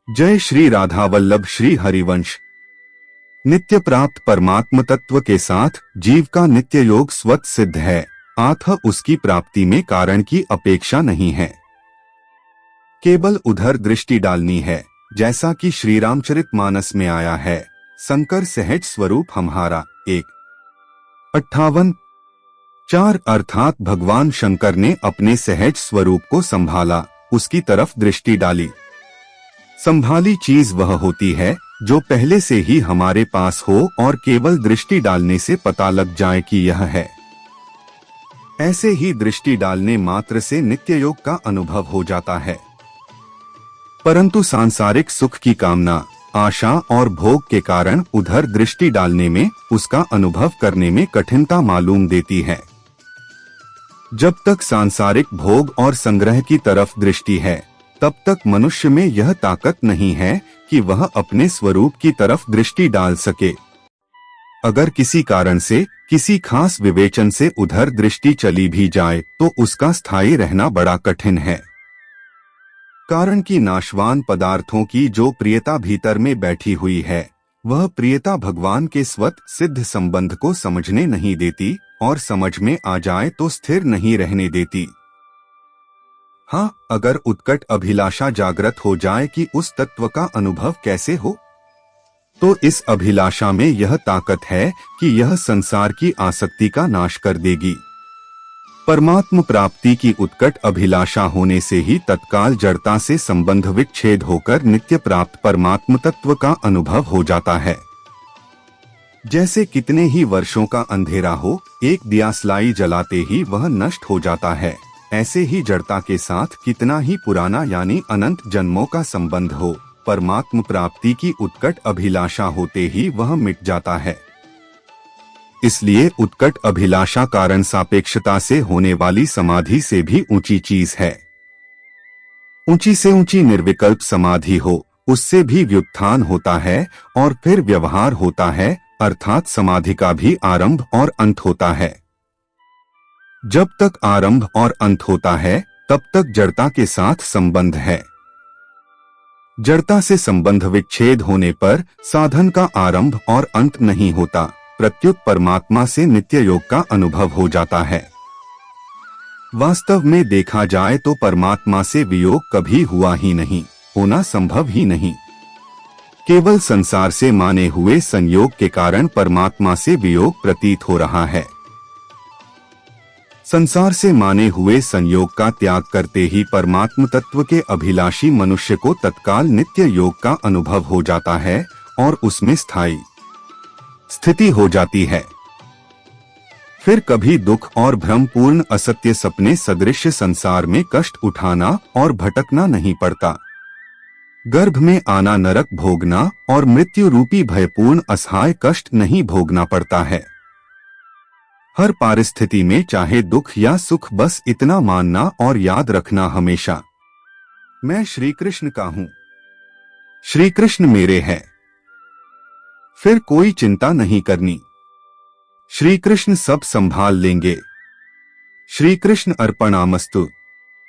जय श्री राधा वल्लभ श्री हरिवंश। नित्य प्राप्त परमात्म तत्व के साथ जीव का नित्य योग स्वतः सिद्ध है, अतः उसकी प्राप्ति में कारण की अपेक्षा नहीं है, केवल उधर दृष्टि डालनी है। जैसा कि श्री रामचरितमानस में आया है, शंकर सहज स्वरूप हमारा 1:58 अर्थात भगवान शंकर ने अपने सहज स्वरूप को संभाला, उसकी तरफ दृष्टि डाली। संभाली चीज वह होती है जो पहले से ही हमारे पास हो और केवल दृष्टि डालने से पता लग जाए कि यह है। ऐसे ही दृष्टि डालने मात्र से नित्य योग का अनुभव हो जाता है, परंतु सांसारिक सुख की कामना, आशा और भोग के कारण उधर दृष्टि डालने में, उसका अनुभव करने में कठिनता मालूम देती है। जब तक सांसारिक भोग और संग्रह की तरफ दृष्टि है, तब तक मनुष्य में यह ताकत नहीं है कि वह अपने स्वरूप की तरफ दृष्टि डाल सके। अगर किसी कारण से, किसी खास विवेचन से उधर दृष्टि चली भी जाए तो उसका स्थायी रहना बड़ा कठिन है। कारण कि नाशवान पदार्थों की जो प्रियता भीतर में बैठी हुई है, वह प्रियता भगवान के स्वतः सिद्ध संबंध को समझने नहीं देती, और समझ में आ जाए तो स्थिर नहीं रहने देती। हाँ, अगर उत्कट अभिलाषा जागृत हो जाए कि उस तत्व का अनुभव कैसे हो, तो इस अभिलाषा में यह ताकत है कि यह संसार की आसक्ति का नाश कर देगी। परमात्म प्राप्ति की उत्कट अभिलाषा होने से ही तत्काल जड़ता से संबंध विच्छेद होकर नित्य प्राप्त परमात्म तत्व का अनुभव हो जाता है। जैसे कितने ही वर्षों का अंधेरा हो, एक दियासलाई जलाते ही वह नष्ट हो जाता है, ऐसे ही जड़ता के साथ कितना ही पुराना यानी अनंत जन्मों का संबंध हो, परमात्म प्राप्ति की उत्कट अभिलाषा होते ही वह मिट जाता है। इसलिए उत्कट अभिलाषा कारण सापेक्षता से होने वाली समाधि से भी ऊंची चीज है। ऊंची से ऊंची निर्विकल्प समाधि हो, उससे भी व्युत्थान होता है और फिर व्यवहार होता है, अर्थात समाधि का भी आरंभ और अंत होता है। जब तक आरंभ और अंत होता है, तब तक जड़ता के साथ संबंध है। जड़ता से संबंध विच्छेद होने पर साधन का आरंभ और अंत नहीं होता, प्रत्युत परमात्मा से नित्य योग का अनुभव हो जाता है। वास्तव में देखा जाए तो परमात्मा से वियोग कभी हुआ ही नहीं, होना संभव ही नहीं। केवल संसार से माने हुए संयोग के कारण परमात्मा से वियोग प्रतीत हो रहा है। संसार से माने हुए संयोग का त्याग करते ही परमात्म तत्व के अभिलाषी मनुष्य को तत्काल नित्य योग का अनुभव हो जाता है और उसमें स्थायी स्थिति हो जाती है। फिर कभी दुख और भ्रमपूर्ण असत्य सपने सदृश संसार में कष्ट उठाना और भटकना नहीं पड़ता। गर्भ में आना नरक भोगना और मृत्यु रूपी भयपूर्ण असहाय कष्ट नहीं भोगना पड़ता है। हर परिस्थिति में चाहे दुख या सुख, बस इतना मानना और याद रखना हमेशा, मैं श्री कृष्ण का हूँ, श्री कृष्ण मेरे हैं। फिर कोई चिंता नहीं करनी, श्री कृष्ण सब संभाल लेंगे। श्री कृष्ण अर्पणामस्तु।